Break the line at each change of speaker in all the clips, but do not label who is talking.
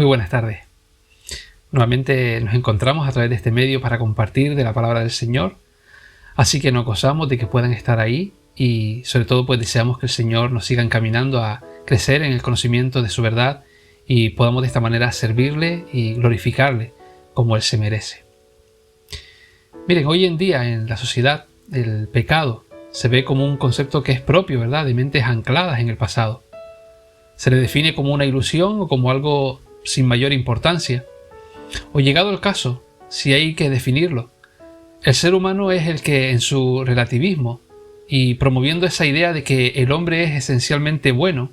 Muy buenas tardes. Nuevamente nos encontramos a través de este medio para compartir de la palabra del Señor. Así que nos gozamos de que puedan estar ahí y sobre todo pues deseamos que el Señor nos siga encaminando a crecer en el conocimiento de su verdad y podamos de esta manera servirle y glorificarle como Él se merece. Miren, hoy en día en la sociedad el pecado se ve como un concepto que es propio, ¿verdad?, de mentes ancladas en el pasado. Se le define como una ilusión o como algo sin mayor importancia. O llegado el caso, si hay que definirlo, el ser humano es el que en su relativismo y promoviendo esa idea de que el hombre es esencialmente bueno,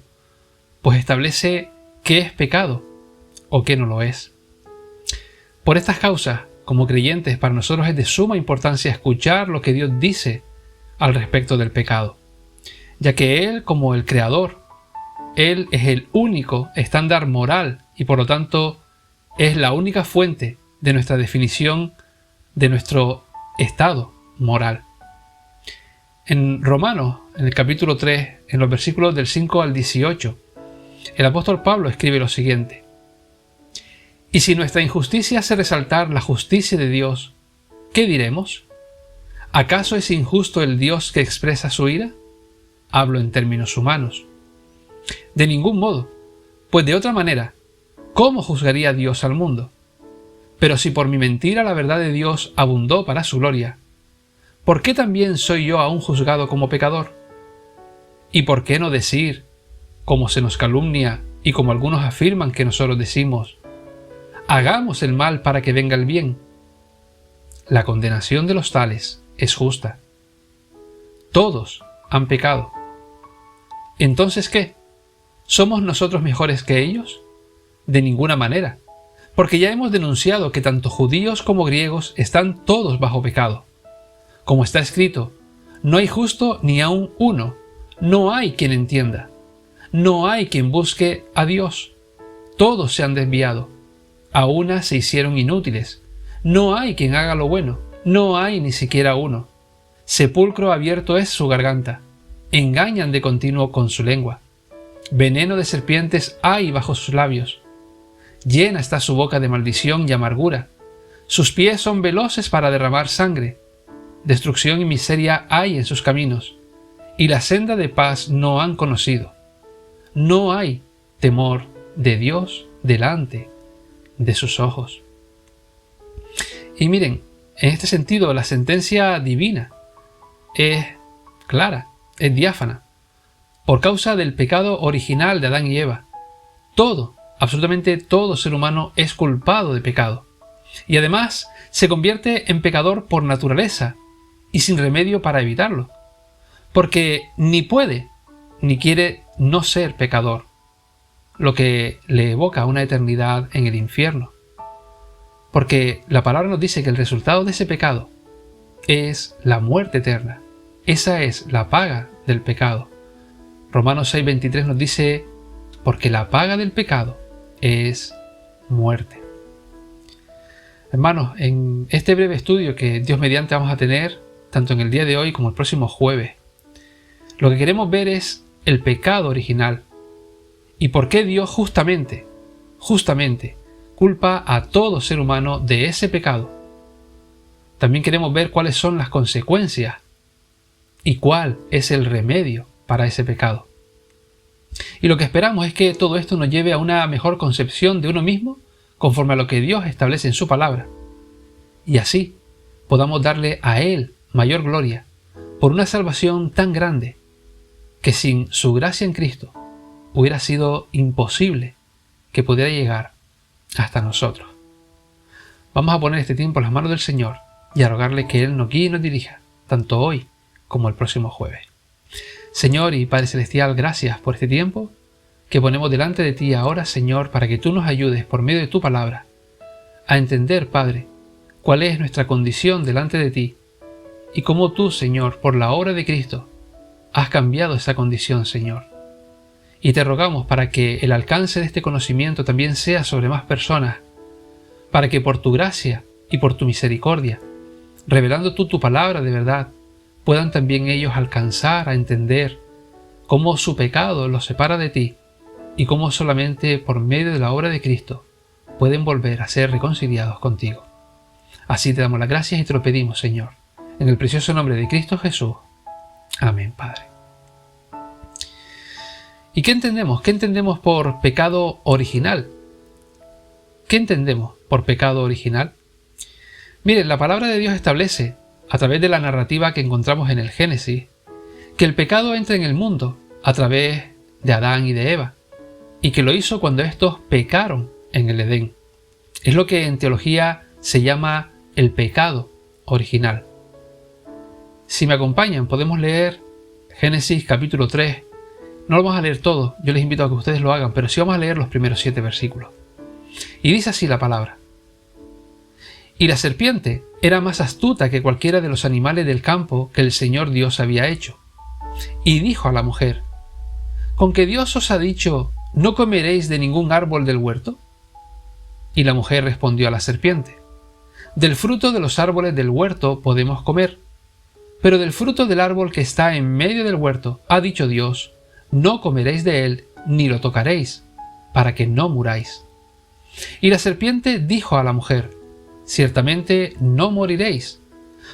pues establece qué es pecado o qué no lo es. Por estas causas, como creyentes, para nosotros es de suma importancia escuchar lo que Dios dice al respecto del pecado, ya que Él, como el Creador, Él es el único estándar moral y por lo tanto es la única fuente de nuestra definición de nuestro estado moral. En Romanos, en el capítulo 3, en los versículos del 5 al 18, el apóstol Pablo escribe lo siguiente: «Y si nuestra injusticia hace resaltar la justicia de Dios, ¿qué diremos? ¿Acaso es injusto el Dios que expresa su ira? Hablo en términos humanos. De ningún modo, pues de otra manera, ¿cómo juzgaría Dios al mundo? Pero si por mi mentira la verdad de Dios abundó para su gloria, ¿por qué también soy yo aún juzgado como pecador? ¿Y por qué no decir, como se nos calumnia y como algunos afirman que nosotros decimos, hagamos el mal para que venga el bien? La condenación de los tales es justa. Todos han pecado. ¿Entonces qué? ¿Somos nosotros mejores que ellos? De ninguna manera, porque ya hemos denunciado que tanto judíos como griegos están todos bajo pecado. Como está escrito, no hay justo ni aun uno, no hay quien entienda, no hay quien busque a Dios. Todos se han desviado, a una se hicieron inútiles, no hay quien haga lo bueno, no hay ni siquiera uno. Sepulcro abierto es su garganta, engañan de continuo con su lengua. Veneno de serpientes hay bajo sus labios. Llena está su boca de maldición y amargura. Sus pies son veloces para derramar sangre. Destrucción y miseria hay en sus caminos, y la senda de paz no han conocido. No hay temor de Dios delante de sus ojos». Y miren, en este sentido la sentencia divina es clara, es diáfana. Por causa del pecado original de Adán y Eva, absolutamente todo ser humano es culpado de pecado. Y además se convierte en pecador por naturaleza y sin remedio para evitarlo. Porque ni puede ni quiere no ser pecador, lo que le evoca una eternidad en el infierno. Porque la palabra nos dice que el resultado de ese pecado es la muerte eterna. Esa es la paga del pecado. Romanos 6:23 nos dice, porque la paga del pecado es muerte. Hermanos, en este breve estudio que Dios mediante vamos a tener, tanto en el día de hoy como el próximo jueves, lo que queremos ver es el pecado original y por qué Dios justamente, culpa a todo ser humano de ese pecado. También queremos ver cuáles son las consecuencias y cuál es el remedio para ese pecado. Y lo que esperamos es que todo esto nos lleve a una mejor concepción de uno mismo conforme a lo que Dios establece en su palabra. Y así podamos darle a Él mayor gloria por una salvación tan grande que sin su gracia en Cristo hubiera sido imposible que pudiera llegar hasta nosotros. Vamos a poner este tiempo en las manos del Señor y a rogarle que Él nos guíe y nos dirija, tanto hoy como el próximo jueves. Señor y Padre Celestial, gracias por este tiempo que ponemos delante de ti ahora, Señor, para que tú nos ayudes por medio de tu palabra a entender, Padre, cuál es nuestra condición delante de ti y cómo tú, Señor, por la obra de Cristo, has cambiado esa condición, Señor. Y te rogamos para que el alcance de este conocimiento también sea sobre más personas, para que por tu gracia y por tu misericordia, revelando tú tu palabra de verdad, puedan también ellos alcanzar a entender cómo su pecado los separa de ti y cómo solamente por medio de la obra de Cristo pueden volver a ser reconciliados contigo. Así te damos las gracias y te lo pedimos, Señor, en el precioso nombre de Cristo Jesús. Amén, Padre. ¿Y qué entendemos? ¿Qué entendemos por pecado original? ¿Qué entendemos por pecado original? Miren, la palabra de Dios establece, a través de la narrativa que encontramos en el Génesis, que el pecado entra en el mundo a través de Adán y de Eva, y que lo hizo cuando estos pecaron en el Edén. Es lo que en teología se llama el pecado original. Si me acompañan, podemos leer Génesis capítulo 3. No lo vamos a leer todo, yo les invito a que ustedes lo hagan, pero sí vamos a leer los primeros 7 versículos. Y dice así la palabra: Y la serpiente era más astuta que cualquiera de los animales del campo que el Señor Dios había hecho. Y dijo a la mujer: ¿Con que Dios os ha dicho, no comeréis de ningún árbol del huerto? Y la mujer respondió a la serpiente: Del fruto de los árboles del huerto podemos comer, pero del fruto del árbol que está en medio del huerto, ha dicho Dios, no comeréis de él, ni lo tocaréis, para que no muráis. Y la serpiente dijo a la mujer: Ciertamente no moriréis,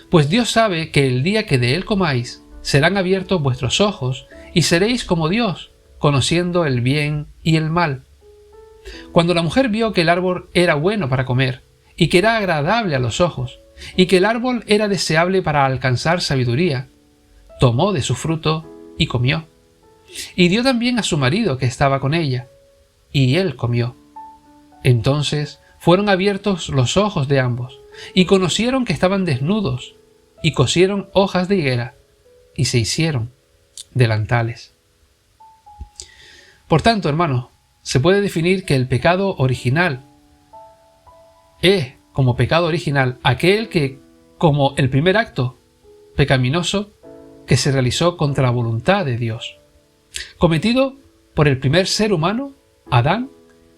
pues Dios sabe que el día que de él comáis, serán abiertos vuestros ojos, y seréis como Dios, conociendo el bien y el mal. Cuando la mujer vio que el árbol era bueno para comer, y que era agradable a los ojos, y que el árbol era deseable para alcanzar sabiduría, tomó de su fruto y comió. Y dio también a su marido que estaba con ella, y él comió. Entonces fueron abiertos los ojos de ambos, y conocieron que estaban desnudos, y cosieron hojas de higuera, y se hicieron delantales. Por tanto, hermanos, se puede definir que el pecado original es, como pecado original, aquel que, como el primer acto pecaminoso que se realizó contra la voluntad de Dios, cometido por el primer ser humano, Adán,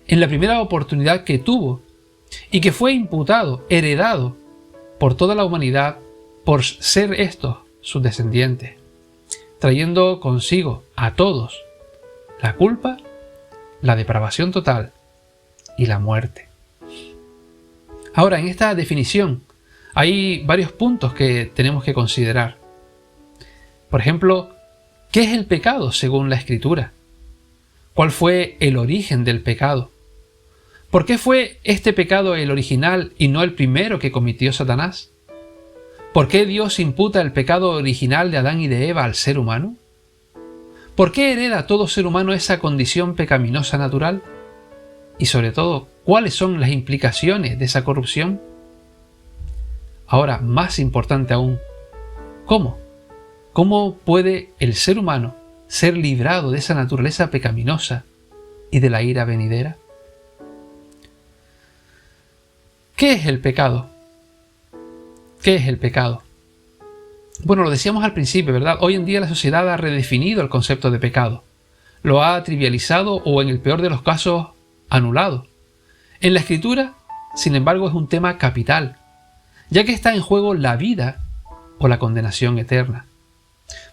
en la primera oportunidad que tuvo, y que fue imputado, heredado por toda la humanidad por ser estos sus descendientes, trayendo consigo a todos la culpa, la depravación total y la muerte. Ahora, en esta definición hay varios puntos que tenemos que considerar. Por ejemplo, ¿qué es el pecado según la Escritura? ¿Cuál fue el origen del pecado? ¿Por qué fue este pecado el original y no el primero que cometió Satanás? ¿Por qué Dios imputa el pecado original de Adán y de Eva al ser humano? ¿Por qué hereda todo ser humano esa condición pecaminosa natural? Y sobre todo, ¿cuáles son las implicaciones de esa corrupción? Ahora, más importante aún, ¿cómo? ¿Cómo puede el ser humano ser librado de esa naturaleza pecaminosa y de la ira venidera? ¿Qué es el pecado? ¿Qué es el pecado? Bueno, lo decíamos al principio, ¿verdad? Hoy en día la sociedad ha redefinido el concepto de pecado. Lo ha trivializado o, en el peor de los casos, anulado. En la Escritura, sin embargo, es un tema capital, ya que está en juego la vida o la condenación eterna.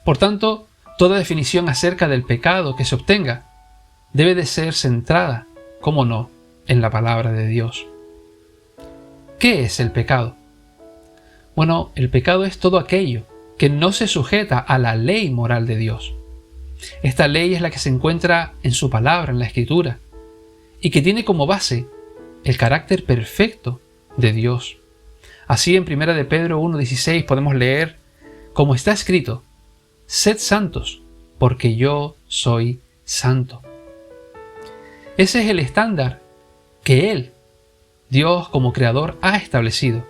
Por tanto, toda definición acerca del pecado que se obtenga debe de ser centrada, cómo no, en la palabra de Dios. ¿Qué es el pecado? Bueno, el pecado es todo aquello que no se sujeta a la ley moral de Dios. Esta ley es la que se encuentra en su palabra, en la Escritura, y que tiene como base el carácter perfecto de Dios. Así en 1 de Pedro 1:16 podemos leer, como está escrito: sed santos, porque yo soy santo. Ese es el estándar que Él, Dios como Creador, ha establecido.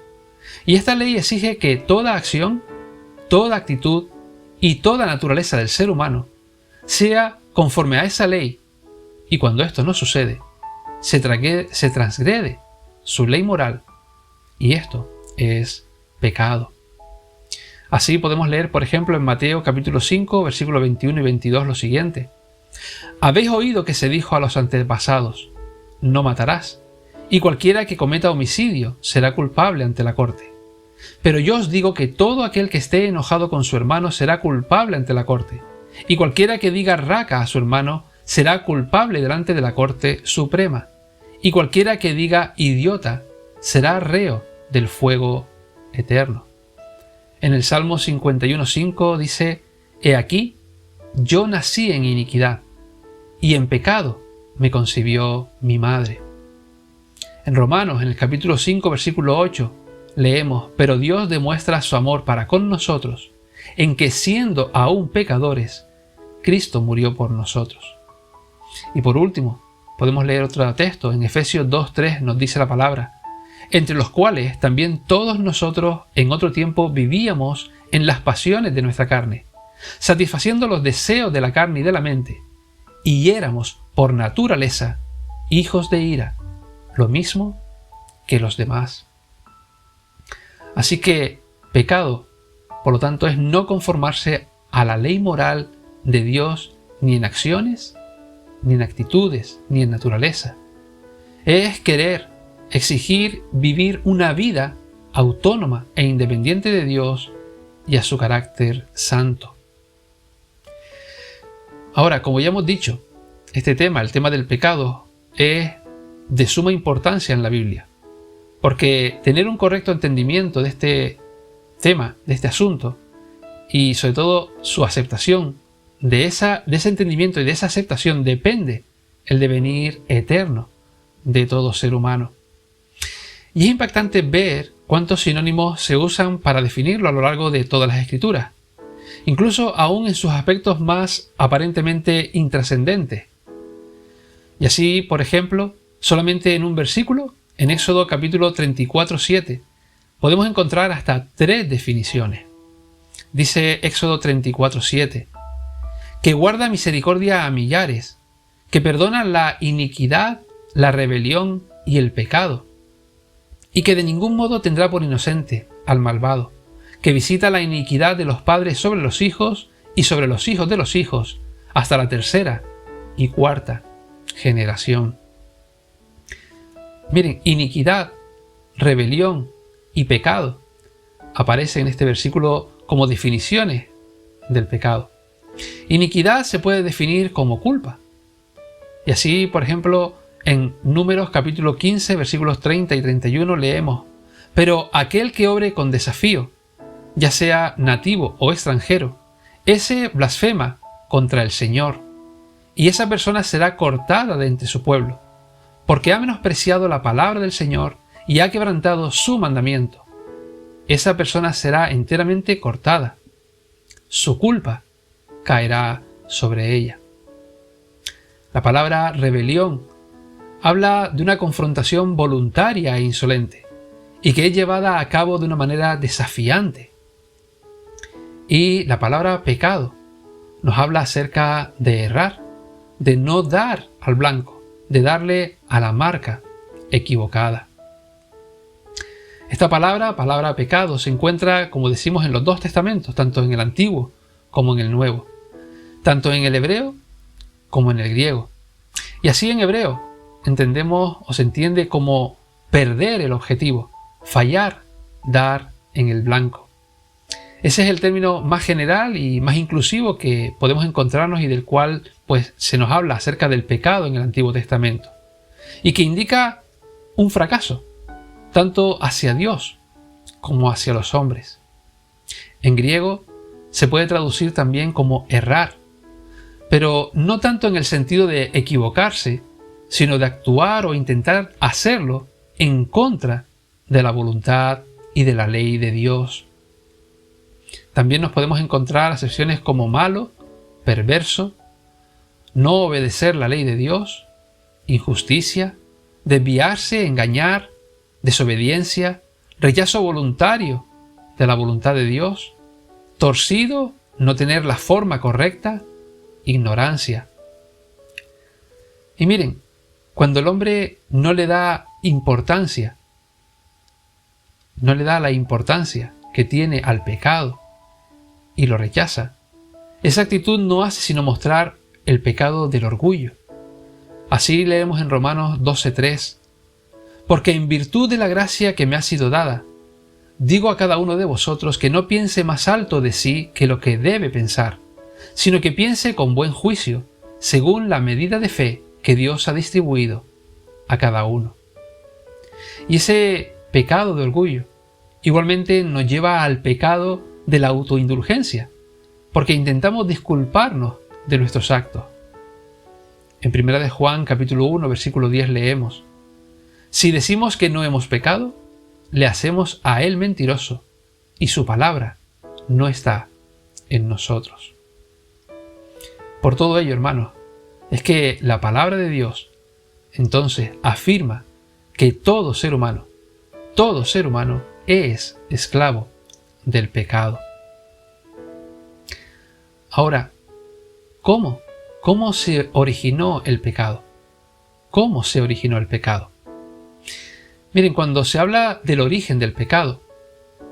Y esta ley exige que toda acción, toda actitud y toda naturaleza del ser humano sea conforme a esa ley, y cuando esto no sucede, se transgrede su ley moral, y esto es pecado. Así podemos leer, por ejemplo, en Mateo capítulo 5, versículos 21 y 22 lo siguiente: Habéis oído que se dijo a los antepasados, no matarás, y cualquiera que cometa homicidio será culpable ante la corte. Pero yo os digo que todo aquel que esté enojado con su hermano será culpable ante la corte, y cualquiera que diga raca a su hermano será culpable delante de la corte suprema. y cualquiera que diga idiota será reo del fuego eterno. En el Salmo 51:5 dice: He aquí, yo nací en iniquidad, y en pecado me concibió mi madre. En Romanos, en el capítulo 5, versículo 8, leemos: Pero Dios demuestra su amor para con nosotros, en que siendo aún pecadores, Cristo murió por nosotros. Y por último, podemos leer otro texto. En Efesios 2:3 nos dice la palabra: entre los cuales también todos nosotros en otro tiempo vivíamos en las pasiones de nuestra carne, satisfaciendo los deseos de la carne y de la mente, y éramos por naturaleza hijos de ira, lo mismo que los demás. Así que pecado, por lo tanto, es no conformarse a la ley moral de Dios ni en acciones, ni en actitudes, ni en naturaleza. Es querer, exigir vivir una vida autónoma e independiente de Dios y a su carácter santo. Ahora, como ya hemos dicho, este tema, el tema del pecado, es de suma importancia en la Biblia, porque tener un correcto entendimiento de este tema, de este asunto, y sobre todo su aceptación, de ese entendimiento y de esa aceptación depende el devenir eterno de todo ser humano. Y es impactante ver cuántos sinónimos se usan para definirlo a lo largo de todas las Escrituras, incluso aún en sus aspectos más aparentemente intrascendentes. Y así, por ejemplo, solamente en un versículo, en Éxodo capítulo 34:7, podemos encontrar hasta 3 definiciones. Dice Éxodo 34:7, que guarda misericordia a millares, que perdona la iniquidad, la rebelión y el pecado, y que de ningún modo tendrá por inocente al malvado, que visita la iniquidad de los padres sobre los hijos y sobre los hijos de los hijos, hasta la 3ª y 4ª generación. Miren, iniquidad, rebelión y pecado aparecen en este versículo como definiciones del pecado. Iniquidad se puede definir como culpa. Y así, por ejemplo, en Números capítulo 15, versículos 30 y 31 leemos: Pero aquel que obre con desafío, ya sea nativo o extranjero, ese blasfema contra el Señor, y esa persona será cortada de entre su pueblo, porque ha menospreciado la palabra del Señor y ha quebrantado su mandamiento. Esa persona será enteramente cortada. Su culpa caerá sobre ella. La palabra rebelión habla de una confrontación voluntaria e insolente, y que es llevada a cabo de una manera desafiante. Y la palabra pecado nos habla acerca de errar, de no dar al blanco, de darle a la marca equivocada. Esta palabra pecado, se encuentra, como decimos, en los 2 testamentos, tanto en el Antiguo como en el Nuevo, tanto en el hebreo como en el griego. Y así en hebreo entendemos o se entiende como perder el objetivo, fallar, dar en el blanco. Ese es el término más general y más inclusivo que podemos encontrarnos y del cual pues se nos habla acerca del pecado en el Antiguo Testamento, y que indica un fracaso, tanto hacia Dios como hacia los hombres. En griego se puede traducir también como errar, pero no tanto en el sentido de equivocarse, sino de actuar o intentar hacerlo en contra de la voluntad y de la ley de Dios. También nos podemos encontrar acepciones como malo, perverso, no obedecer la ley de Dios, injusticia, desviarse, engañar, desobediencia, rechazo voluntario de la voluntad de Dios, torcido, no tener la forma correcta, ignorancia. Y miren, cuando el hombre no le da importancia, no le da la importancia que tiene al pecado y lo rechaza, esa actitud no hace sino mostrar el pecado del orgullo. Así leemos en Romanos 12:3: Porque en virtud de la gracia que me ha sido dada, digo a cada uno de vosotros que no piense más alto de sí que lo que debe pensar, sino que piense con buen juicio, según la medida de fe que Dios ha distribuido a cada uno. Y ese pecado de orgullo igualmente nos lleva al pecado de la autoindulgencia, porque intentamos disculparnos de nuestros actos. En 1 de Juan capítulo 1 versículo 10 leemos: si decimos que no hemos pecado, le hacemos a él mentiroso, y su palabra no está en nosotros. Por todo ello, hermanos, es que la palabra de Dios entonces afirma que todo ser humano es esclavo del pecado. Ahora, ¿cómo? ¿Cómo se originó el pecado? ¿Cómo se originó el pecado? Miren, cuando se habla del origen del pecado,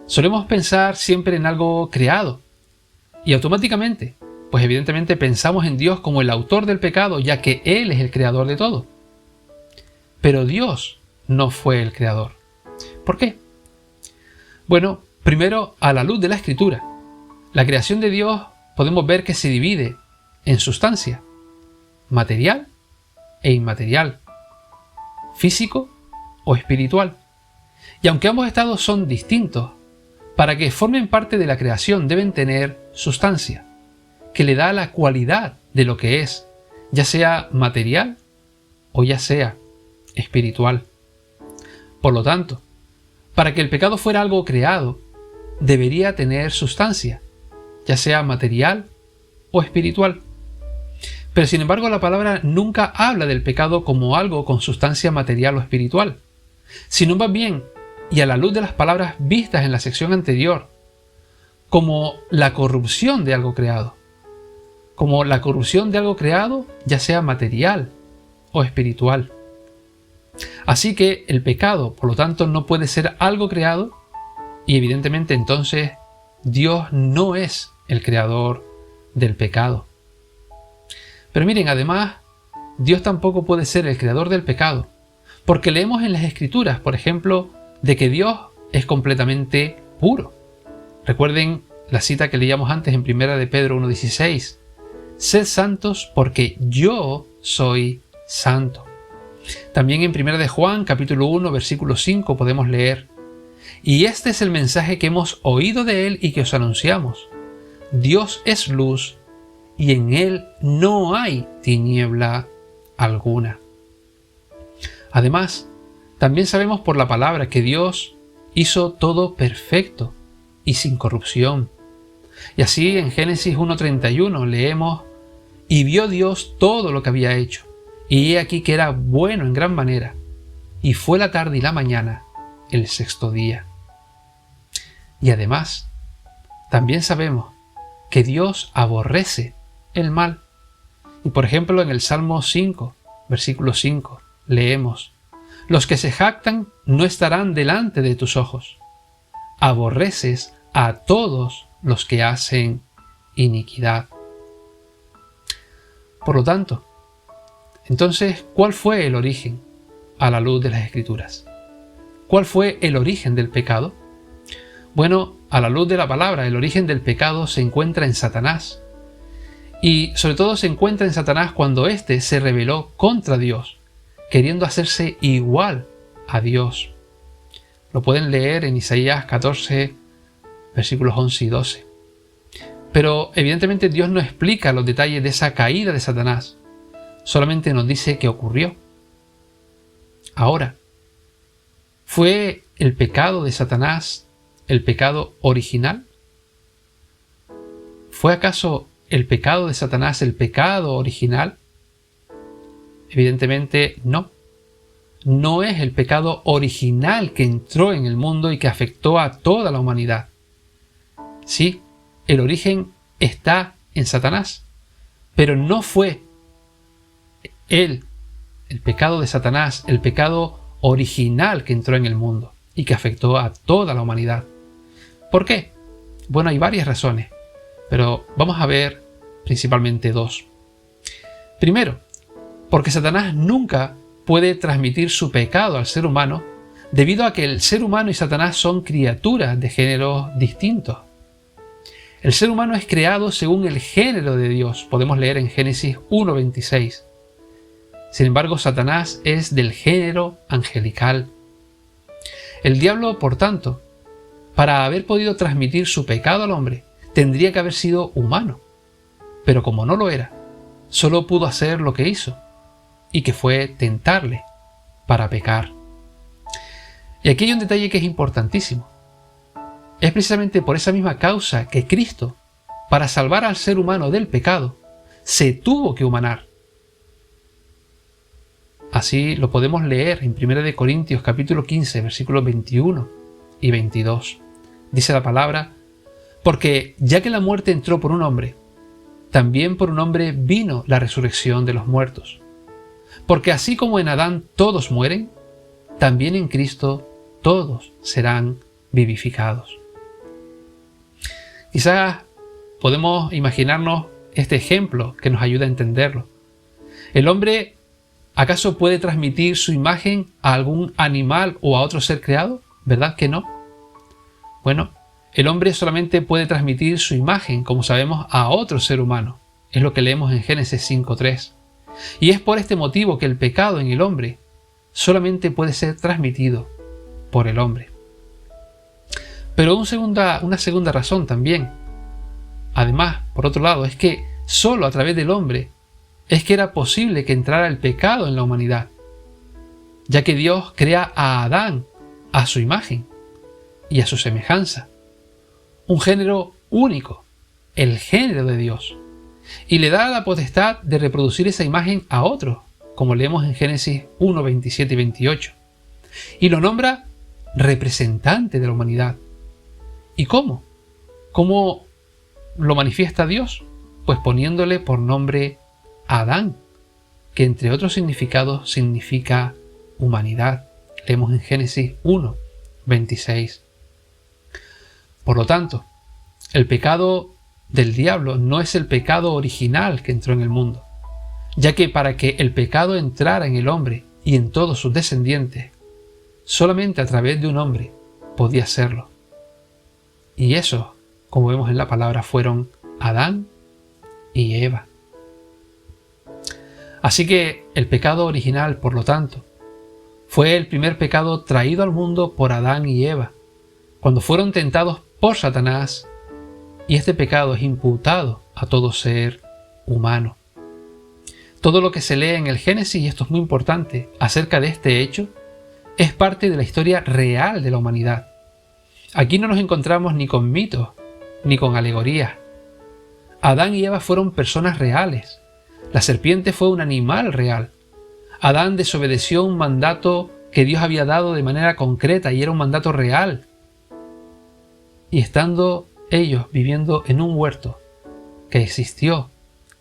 solemos pensar siempre en algo creado. Y automáticamente, pues evidentemente pensamos en Dios como el autor del pecado, ya que Él es el creador de todo. Pero Dios no fue el creador. ¿Por qué? Bueno, primero, a la luz de la Escritura, la creación de Dios podemos ver que se divide en sustancia, material e inmaterial, físico o espiritual. Y aunque ambos estados son distintos, para que formen parte de la creación deben tener sustancia, que le da la cualidad de lo que es, ya sea material o ya sea espiritual. Por lo tanto, para que el pecado fuera algo creado, debería tener sustancia, ya sea material o espiritual. Pero sin embargo, la palabra nunca habla del pecado como algo con sustancia material o espiritual, sino más bien, y a la luz de las palabras vistas en la sección anterior, como la corrupción de algo creado. Como la corrupción de algo creado, ya sea material o espiritual. Así que el pecado, por lo tanto, no puede ser algo creado, y evidentemente entonces Dios no es el creador del pecado. Pero miren, además, Dios tampoco puede ser el creador del pecado, porque leemos en las Escrituras, por ejemplo, de que Dios es completamente puro. Recuerden la cita que leíamos antes en 1 de Pedro 1:16. Sed santos porque yo soy santo. También en 1 de Juan capítulo 1 versículo 5 podemos leer: y este es el mensaje que hemos oído de él y que os anunciamos. Dios es luz y en él no hay tiniebla alguna. Además, también sabemos por la palabra que Dios hizo todo perfecto y sin corrupción. Y así en Génesis 1:31 leemos: y vio Dios todo lo que había hecho, y he aquí que era bueno en gran manera, y fue la tarde y la mañana el sexto día. Y además, también sabemos que Dios aborrece el mal. Y por ejemplo en el Salmo 5, versículo 5, leemos: los que se jactan no estarán delante de tus ojos. Aborreces a todos los que hacen iniquidad. Por lo tanto, entonces, ¿cuál fue el origen a la luz de las Escrituras? ¿Cuál fue el origen del pecado? Bueno, a la luz de la palabra, el origen del pecado se encuentra en Satanás. Y sobre todo se encuentra en Satanás cuando éste se rebeló contra Dios, queriendo hacerse igual a Dios. Lo pueden leer en Isaías 14, versículos 11 y 12. Pero evidentemente Dios no explica los detalles de esa caída de Satanás. Solamente nos dice que ocurrió. Ahora, ¿fue el pecado de Satanás el pecado original? ¿Fue acaso el pecado de Satanás el pecado original? Evidentemente no. No es el pecado original que entró en el mundo y que afectó a toda la humanidad. Sí, el origen está en Satanás, pero no fue el pecado de Satanás, el pecado original que entró en el mundo y que afectó a toda la humanidad. ¿Por qué? Bueno, hay varias razones, pero vamos a ver principalmente dos. Primero, porque Satanás nunca puede transmitir su pecado al ser humano debido a que el ser humano y Satanás son criaturas de géneros distintos. El ser humano es creado según el género de Dios, podemos leer en Génesis 1:26. Sin embargo, Satanás es del género angelical. El diablo, por tanto, para haber podido transmitir su pecado al hombre, tendría que haber sido humano. Pero como no lo era, solo pudo hacer lo que hizo, y que fue tentarle para pecar. Y aquí hay un detalle que es importantísimo. Es precisamente por esa misma causa que Cristo, para salvar al ser humano del pecado, se tuvo que humanar. Así lo podemos leer en 1 Corintios capítulo 15, versículos 21 y 22. Dice la palabra: porque ya que la muerte entró por un hombre, también por un hombre vino la resurrección de los muertos. Porque así como en Adán todos mueren, también en Cristo todos serán vivificados. Quizás podemos imaginarnos este ejemplo que nos ayuda a entenderlo. El hombre, ¿acaso puede transmitir su imagen a algún animal o a otro ser creado? ¿Verdad que no? Bueno, el hombre solamente puede transmitir su imagen, como sabemos, a otro ser humano. Es lo que leemos en Génesis 5:3. Y es por este motivo que el pecado en el hombre solamente puede ser transmitido por el hombre. Pero una segunda razón también, además, por otro lado, es que solo a través del hombre es que era posible que entrara el pecado en la humanidad, ya que Dios crea a Adán a su imagen y a su semejanza, un género único, el género de Dios, y le da la potestad de reproducir esa imagen a otro, como leemos en Génesis 1, 27 y 28, y lo nombra representante de la humanidad. ¿Y cómo? ¿Cómo lo manifiesta Dios? Pues poniéndole por nombre Adán, que entre otros significados significa humanidad. Leemos en Génesis 1, 26. Por lo tanto, el pecado del diablo no es el pecado original que entró en el mundo, ya que para que el pecado entrara en el hombre y en todos sus descendientes, solamente a través de un hombre podía hacerlo. Y esos, como vemos en la palabra, fueron Adán y Eva. Así que el pecado original, por lo tanto, fue el primer pecado traído al mundo por Adán y Eva, cuando fueron tentados por Satanás, y este pecado es imputado a todo ser humano. Todo lo que se lee en el Génesis, y esto es muy importante, acerca de este hecho, es parte de la historia real de la humanidad. Aquí no nos encontramos ni con mitos, ni con alegorías. Adán y Eva fueron personas reales. La serpiente fue un animal real. Adán desobedeció un mandato que Dios había dado de manera concreta y era un mandato real. Y estando ellos viviendo en un huerto que existió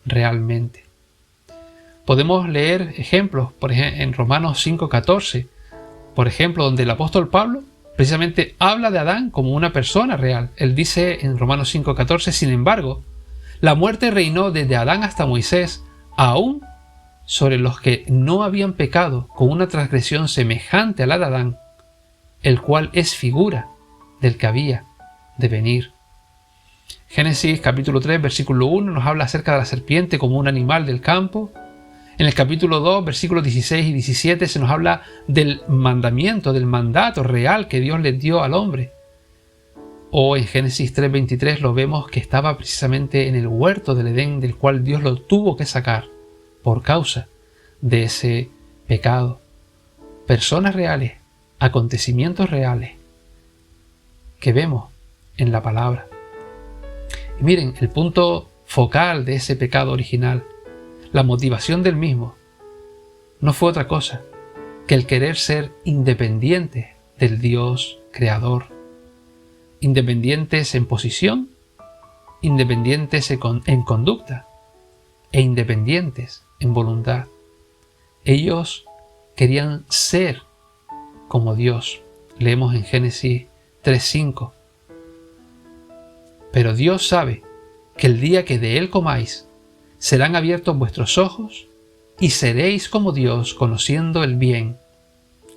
realmente. Podemos leer ejemplos, por ejemplo, en Romanos 5:14, por ejemplo, donde el apóstol Pablo precisamente habla de Adán como una persona real. Él dice en Romanos 5:14, sin embargo, la muerte reinó desde Adán hasta Moisés, aún sobre los que no habían pecado con una transgresión semejante a la de Adán, el cual es figura del que había de venir. Génesis capítulo 3, versículo 1 nos habla acerca de la serpiente como un animal del campo. En el capítulo 2, versículos 16 y 17 se nos habla del mandamiento, del mandato real que Dios le dio al hombre. O en Génesis 3:23 lo vemos que estaba precisamente en el huerto del Edén, del cual Dios lo tuvo que sacar por causa de ese pecado. Personas reales, acontecimientos reales que vemos en la palabra. Y miren, el punto focal de ese pecado original, la motivación del mismo, no fue otra cosa que el querer ser independientes del Dios creador. Independientes en posición, independientes en conducta e independientes en voluntad. Ellos querían ser como Dios. Leemos en Génesis 3:5. Pero Dios sabe que el día que de él comáis, serán abiertos vuestros ojos y seréis como Dios, conociendo el bien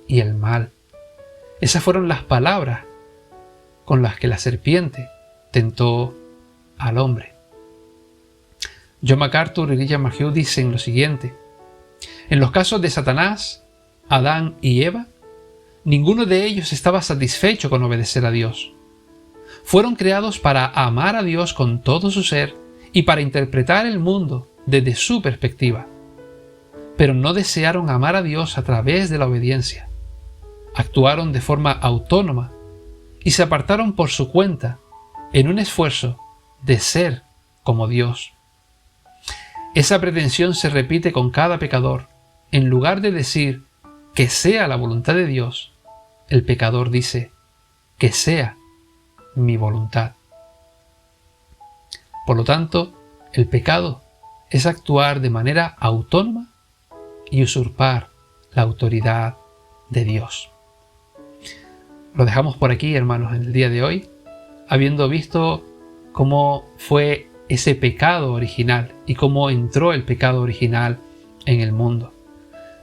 y el mal. Esas fueron las palabras con las que la serpiente tentó al hombre. John MacArthur y William Margeau dicen lo siguiente: En los casos de Satanás, Adán y Eva, ninguno de ellos estaba satisfecho con obedecer a Dios. Fueron creados para amar a Dios con todo su ser y para interpretar el mundo desde su perspectiva. Pero no desearon amar a Dios a través de la obediencia. Actuaron de forma autónoma y se apartaron por su cuenta en un esfuerzo de ser como Dios. Esa pretensión se repite con cada pecador. En lugar de decir que sea la voluntad de Dios, el pecador dice que sea mi voluntad. Por lo tanto, el pecado es actuar de manera autónoma y usurpar la autoridad de Dios. Lo dejamos por aquí, hermanos, en el día de hoy, habiendo visto cómo fue ese pecado original y cómo entró el pecado original en el mundo.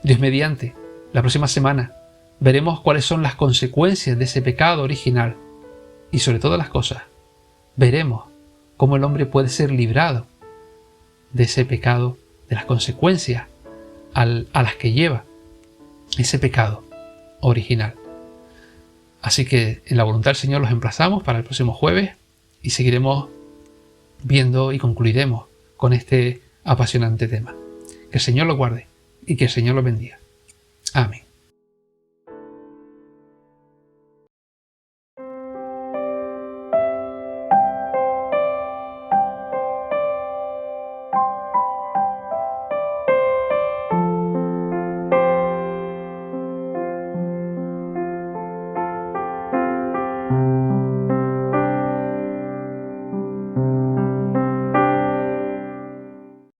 Dios mediante, la próxima semana veremos cuáles son las consecuencias de ese pecado original y, sobre todas las cosas, veremos cómo el hombre puede ser librado de ese pecado, de las consecuencias a las que lleva ese pecado original. Así que en la voluntad del Señor los emplazamos para el próximo jueves y seguiremos viendo y concluiremos con este apasionante tema. Que el Señor lo guarde y que el Señor lo bendiga. Amén.